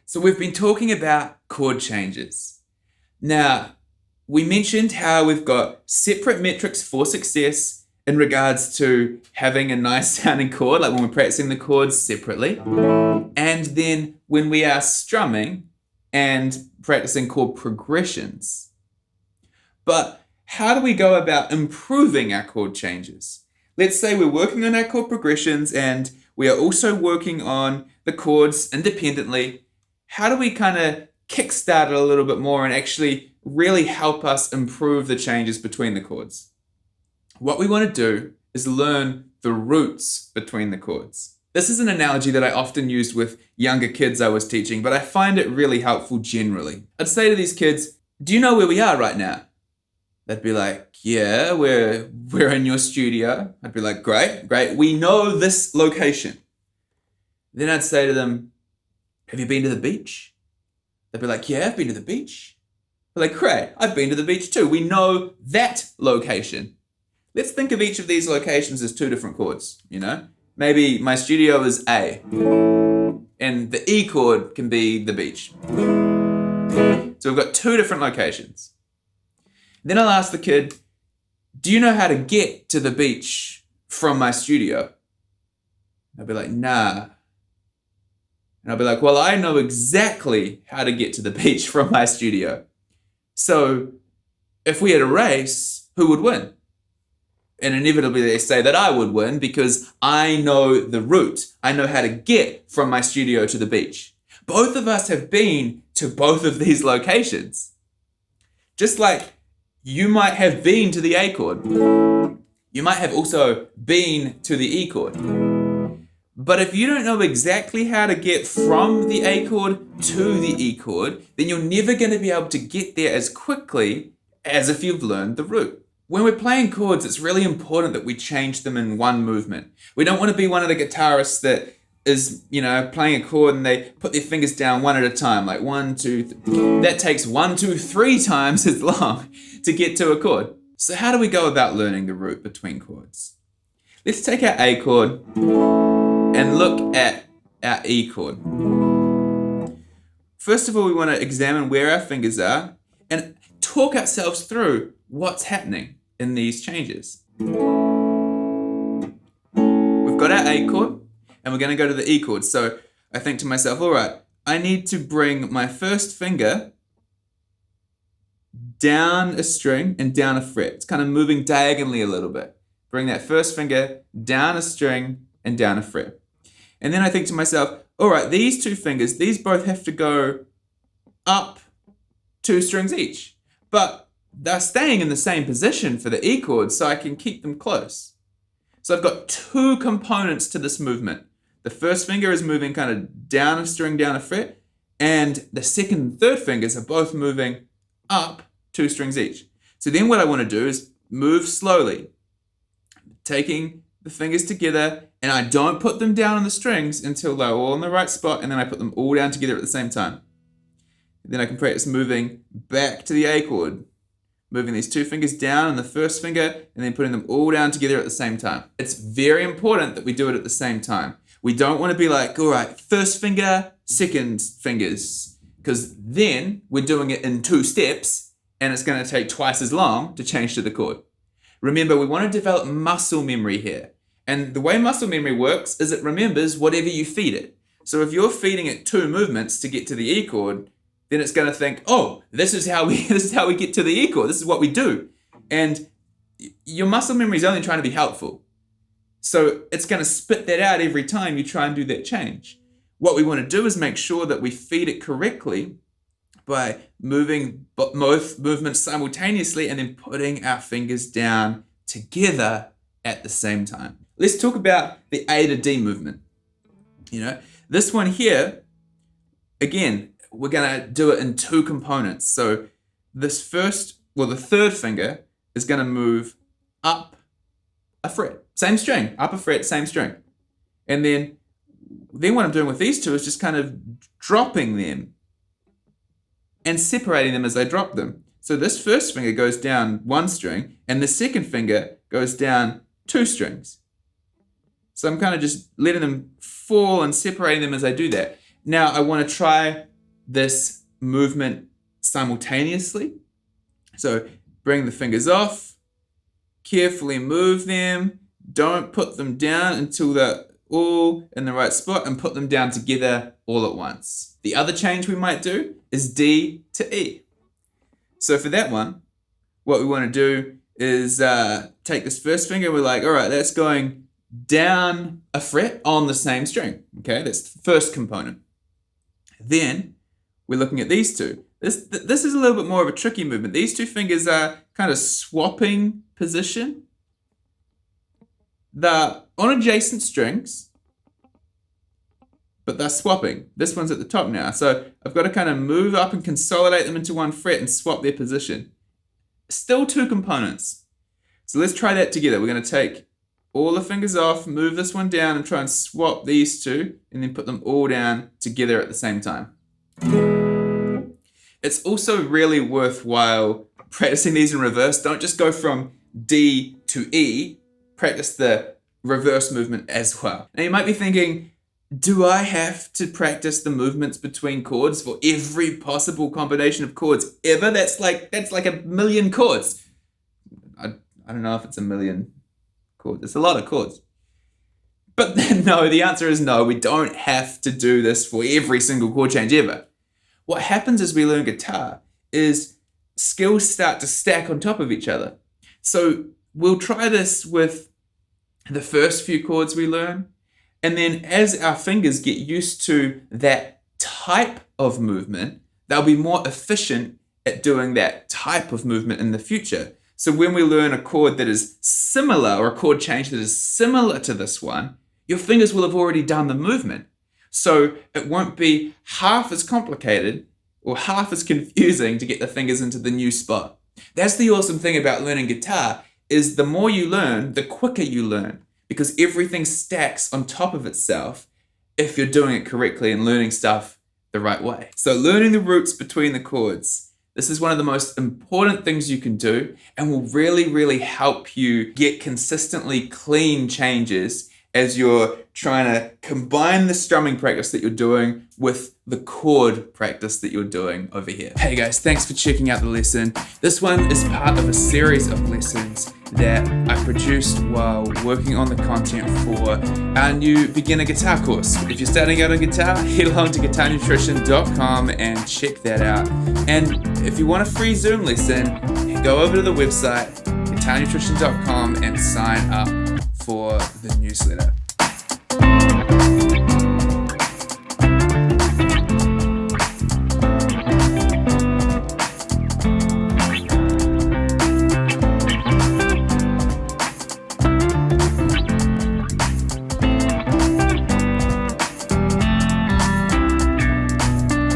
So we've been talking about chord changes. Now, we mentioned how we've got separate metrics for success in regards to having a nice sounding chord, like when we're practicing the chords separately, and then when we are strumming and practicing chord progressions. But how do we go about improving our chord changes? Let's say we're working on our chord progressions and we are also working on the chords independently. How do we kind of kickstart it a little bit more and actually really help us improve the changes between the chords? What we want to do is learn the roots between the chords. This is an analogy that I often used with younger kids I was teaching, but I find it really helpful generally. I'd say to these kids, do you know where we are right now? They'd be like, yeah, we're in your studio. I'd be like, great. We know this location. Then I'd say to them, have you been to the beach? They'd be like, yeah, I've been to the beach. They're like, great, I've been to the beach too. We know that location. Let's think of each of these locations as two different chords, Maybe my studio is A, and the E chord can be the beach. So we've got two different locations. Then I'll ask the kid, do you know how to get to the beach from my studio? I'll be like, nah. And I'll be like, well, I know exactly how to get to the beach from my studio. So if we had a race, who would win? And inevitably they say that I would win because I know the route. I know how to get from my studio to the beach. Both of us have been to both of these locations. Just like you might have been to the A chord. You might have also been to the E chord. But if you don't know exactly how to get from the A chord to the E chord, then you're never going to be able to get there as quickly as if you've learned the route. When we're playing chords, it's really important that we change them in one movement. We don't want to be one of the guitarists that is, playing a chord and they put their fingers down one at a time, like 1, 2, 3. That takes 1, 2, 3 times as long to get to a chord. So how do we go about learning the route between chords? Let's take our A chord and look at our E chord. First of all, we want to examine where our fingers are and talk ourselves through what's happening in these changes. We've got our A chord and we're going to go to the E chord. So I think to myself, all right, I need to bring my first finger down a string and down a fret. It's kind of moving diagonally a little bit. Bring that first finger down a string and down a fret. And then I think to myself, all right, these two fingers, these both have to go up 2 strings each. But they're staying in the same position for the E chord, so I can keep them close. So I've got 2 components to this movement. The first finger is moving kind of down a string, down a fret, and the second and third fingers are both moving up 2 strings each. So then what I want to do is move slowly, taking the fingers together, and I don't put them down on the strings until they're all in the right spot, and then I put them all down together at the same time. Then I can practice moving back to the A chord, moving these 2 fingers down on the first finger, and then putting them all down together at the same time. It's very important that we do it at the same time. We don't want to be like, all right, first finger, second fingers, because then we're doing it in 2 steps, and it's going to take twice as long to change to the chord. Remember, we want to develop muscle memory here. And the way muscle memory works is it remembers whatever you feed it. So if you're feeding it 2 movements to get to the E chord, then it's going to think, oh, this is how we get to the E chord. This is what we do. And your muscle memory is only trying to be helpful. So it's going to spit that out every time you try and do that change. What we want to do is make sure that we feed it correctly by moving both movements simultaneously and then putting our fingers down together at the same time. Let's talk about the A to D movement. This one here, again, we're going to do it in 2 components. So the third finger is going to move up a fret, same string, up a fret, same string. And then what I'm doing with these 2 is just kind of dropping them and separating them as I drop them. So this first finger goes down 1 string and the second finger goes down 2 strings. So I'm kind of just letting them fall and separating them as I do that. Now I want to try this movement simultaneously. So bring the fingers off, carefully move them, don't put them down until they're all in the right spot, and put them down together all at once. The other change we might do is D to E. So for that one, what we want to do is take this first finger, we're like, all right, that's going down a fret on the same string. Okay, that's the first component. Then we're looking at these two. This is a little bit more of a tricky movement. These two fingers are kind of swapping position. They're on adjacent strings, but they're swapping. This one's at the top now. So I've got to kind of move up and consolidate them into one fret and swap their position. Still two components. So let's try that together. We're going to take all the fingers off, move this one down, and try and swap these two, and then put them all down together at the same time. It's also really worthwhile practicing these in reverse. Don't just go from D to E. Practice the reverse movement as well. Now you might be thinking, do I have to practice the movements between chords for every possible combination of chords ever? That's like a million chords. I don't know if it's a million chords. It's a lot of chords. But no, the answer is no. We don't have to do this for every single chord change ever. What happens as we learn guitar is skills start to stack on top of each other. So we'll try this with the first few chords we learn, and then as our fingers get used to that type of movement, they'll be more efficient at doing that type of movement in the future. So when we learn a chord that is similar, or a chord change that is similar to this one, your fingers will have already done the movement. So it won't be half as complicated or half as confusing to get the fingers into the new spot. That's the awesome thing about learning guitar, is the more you learn, the quicker you learn, because everything stacks on top of itself if you're doing it correctly and learning stuff the right way. So learning the roots between the chords, this is one of the most important things you can do, and will really, really help you get consistently clean changes as you're trying to combine the strumming practice that you're doing with the chord practice that you're doing over here. Hey guys, thanks for checking out the lesson. This one is part of a series of lessons that I produced while working on the content for our new beginner guitar course. If you're starting out on guitar, head along to guitarnutrition.com and check that out. And if you want a free Zoom lesson, go over to the website, guitarnutrition.com, and sign up for the newsletter.